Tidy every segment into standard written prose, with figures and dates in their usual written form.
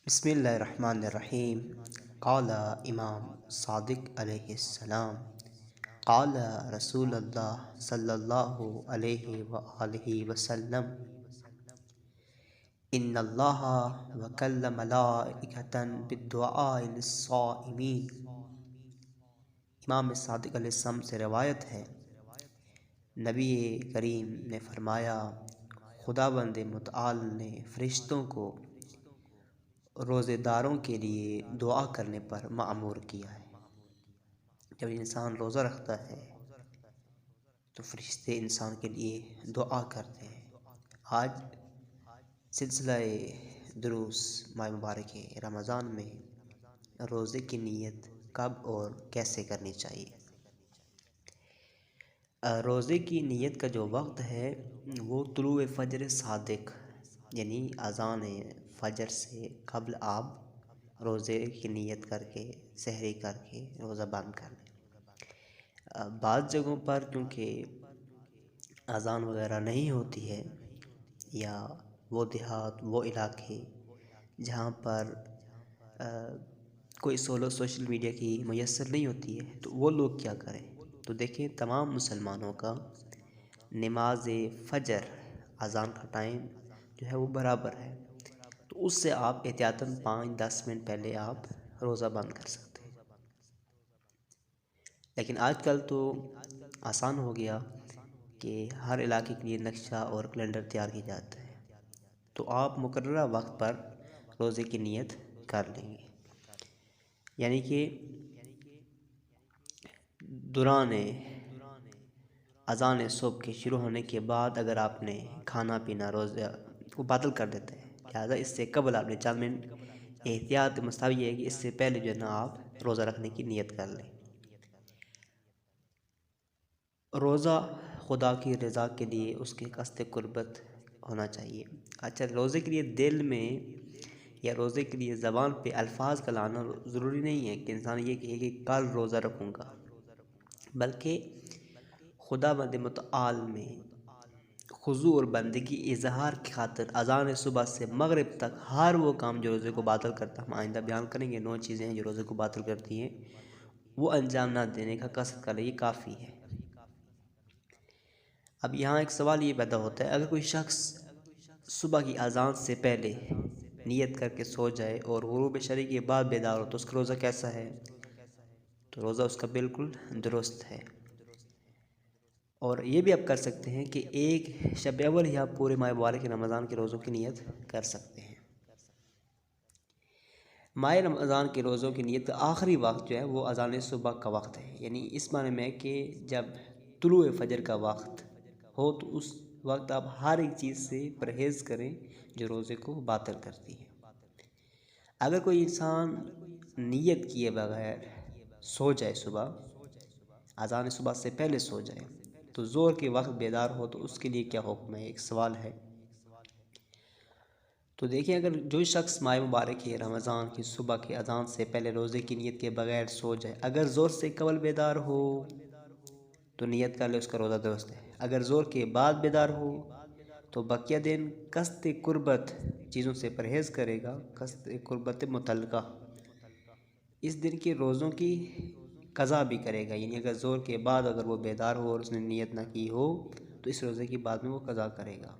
بسم اللہ الرحمن الرحیم۔ قال امام صادق علیہ السلام، قال رسول اللہ صلی اللہ علیہ وآلہ وسلم، ان اللہ وکل ملائکۃ بالدعاء للصائمین۔ امام صادق علیہ السلام سے روایت ہے، نبی کریم نے فرمایا، خداوند متعال نے فرشتوں کو روزے داروں کے لیے دعا کرنے پر مأمور کیا ہے۔ جب انسان روزہ رکھتا ہے تو فرشتے انسان کے لیے دعا کرتے ہیں۔ آج سلسلہ دروس ماہ مبارک رمضان میں روزے کی نیت کب اور کیسے کرنی چاہیے۔ روزے کی نیت کا جو وقت ہے وہ طلوع فجر صادق یعنی اذان فجر سے قبل آپ روزے کی نیت کر کے سحری کر کے روزہ بند کر لیں۔ بعض جگہوں پر کیونکہ اذان وغیرہ نہیں ہوتی ہے، یا وہ دیہات وہ علاقے جہاں پر کوئی سوشل میڈیا کی میسر نہیں ہوتی ہے، تو وہ لوگ کیا کریں؟ تو دیکھیں، تمام مسلمانوں کا نماز فجر اذان کا ٹائم جو ہے وہ برابر ہے، تو اس سے آپ احتیاطاً 5-10 منٹ پہلے آپ روزہ بند کر سکتے ہیں۔ لیکن آج کل تو آسان ہو گیا کہ ہر علاقے کے لیے نقشہ اور کیلنڈر تیار کیا جاتا ہے، تو آپ مقررہ وقت پر روزے کی نیت کر لیں گے۔ یعنی کہ دوران اذان صبح کے شروع ہونے کے بعد اگر آپ نے کھانا پینا روزہ کو باطل کر دیتے ہیں، لہٰذا اس سے قبل آپ نے 4 منٹ احتیاط مستوی ہے کہ اس سے پہلے جو ہے نا آپ روزہ رکھنے کی نیت کر لیں۔ روزہ خدا کی رضا کے لیے اس کے قصد قربت ہونا چاہیے۔ اچھا، روزے کے لیے دل میں یا روزے کے لیے زبان پہ الفاظ کا لانا ضروری نہیں ہے کہ انسان یہ کہے کہ کل روزہ رکھوں گا، بلکہ خداوند متعال میں خضوع اور بندگی اظہار کی خاطر اذان صبح سے مغرب تک ہر وہ کام جو روزے کو باطل کرتا ہے، ہم آئندہ بیان کریں گے 9 چیزیں ہیں جو روزے کو باطل کرتی ہیں، وہ انجام نہ دینے کا قصد کرے، یہ کافی ہے۔ اب یہاں ایک سوال یہ پیدا ہوتا ہے، اگر کوئی شخص صبح کی اذان سے پہلے نیت کر کے سو جائے اور غروب شرق کے بعد بیدار ہو تو اس کا روزہ کیسا ہے؟ تو روزہ اس کا بالکل درست ہے، اور یہ بھی آپ کر سکتے ہیں کہ ایک شب اول یا پورے ماہ مبارک رمضان کے روزوں کی نیت کر سکتے ہیں۔ ماہ رمضان کے روزوں کی نیت کا آخری وقت جو ہے وہ اذان صبح کا وقت ہے، یعنی اس معنی میں کہ جب طلوع فجر کا وقت ہو تو اس وقت آپ ہر ایک چیز سے پرہیز کریں جو روزے کو باطل کرتی ہے۔ اگر کوئی انسان نیت کیے بغیر سو جائے، صبح اذان صبح سے پہلے سو جائے تو ظہر کے وقت بیدار ہو تو اس کے لیے کیا حکم ہے؟ ایک سوال ہے۔ تو دیکھیں، اگر جو شخص ماہ مبارک رمضان کی صبح کی اذان سے پہلے روزے کی نیت کے بغیر سو جائے، اگر ظہر سے قبل بیدار ہو تو نیت کر لے، اس کا روزہ درست ہے۔ اگر ظہر کے بعد بیدار ہو تو بقیہ دن قصد قربت چیزوں سے پرہیز کرے گا، قصد قربت متعلقہ اس دن کے روزوں کی قضا بھی کرے گا، یعنی اگر ظہر کے بعد اگر وہ بیدار ہو اور اس نے نیت نہ کی ہو تو اس روزے کی بعد میں وہ قضا کرے گا۔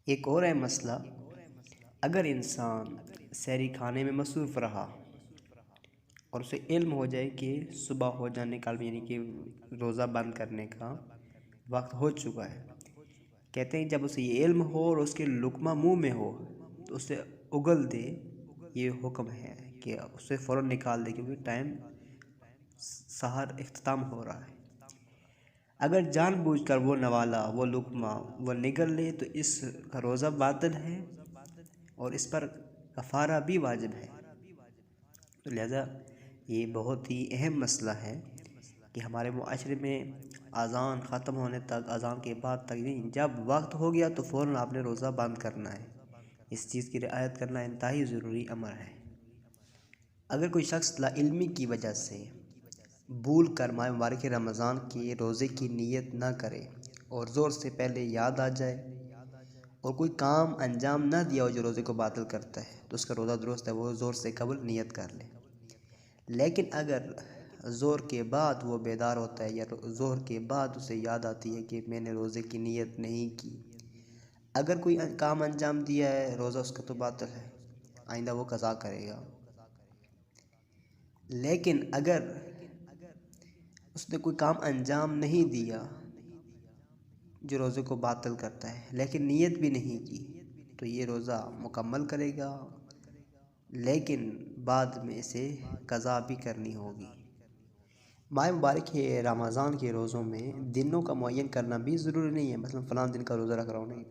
ایک اور ہے مسئلہ، اگر انسان سحری کھانے میں مصروف رہا اور اسے علم ہو جائے کہ صبح ہو جانے کا یعنی کہ روزہ بند کرنے کا وقت ہو چکا ہے، کہتے ہیں جب اسے یہ علم ہو اور اس کے لقمہ منہ میں ہو تو اسے اگل دے، یہ حکم ہے کہ اسے فوراً نکال دے کیونکہ ٹائم سحر اختتام ہو رہا ہے۔ اگر جان بوجھ کر وہ نوالا وہ لقمہ وہ نگل لے تو اس کا روزہ باطل ہے اور اس پر کفارہ بھی واجب ہے۔ تو لہذا یہ بہت ہی اہم مسئلہ ہے کہ ہمارے معاشرے میں اذان ختم ہونے تک، اذان کے بعد تک نہیں، جب وقت ہو گیا تو فوراً آپ نے روزہ بند کرنا ہے۔ اس چیز کی رعایت کرنا انتہائی ضروری امر ہے۔ اگر کوئی شخص لا علمی کی وجہ سے بھول کر ماہ مبارک رمضان کے روزے کی نیت نہ کرے اور ظہر سے پہلے یاد آ جائے اور کوئی کام انجام نہ دیا ہو جو روزے کو باطل کرتا ہے تو اس کا روزہ درست ہے، وہ زور سے قبل نیت کر لے۔ لیکن اگر زور کے بعد وہ بیدار ہوتا ہے یا زور کے بعد اسے یاد آتی ہے کہ میں نے روزے کی نیت نہیں کی، اگر کوئی کام انجام دیا ہے روزہ اس کا تو باطل ہے، آئندہ وہ قضا کرے گا۔ لیکن اگر اس نے کوئی کام انجام نہیں دیا جو روزے کو باطل کرتا ہے لیکن نیت بھی نہیں کی تو یہ روزہ مکمل کرے گا، لیکن بعد میں اسے قضا بھی کرنی ہوگی۔ ماہ مبارک ہے رمضان کے روزوں میں دنوں کا معین کرنا بھی ضروری نہیں ہے، مثلا فلاں دن کا روزہ رکھ رہا ہوں، نہیں،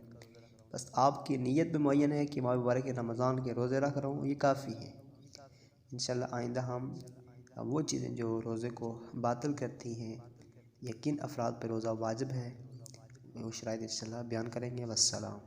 بس آپ کی نیت میں معین ہے کہ ماہ مبارک رمضان کے روزے رکھ رہا ہوں، یہ کافی ہے۔ انشاءاللہ آئندہ ہم وہ چیزیں جو روزے کو باطل کرتی ہیں یا کن افراد پہ روزہ واجب ہے وہ شرائط انشاءاللہ بیان کریں گے۔ والسلام۔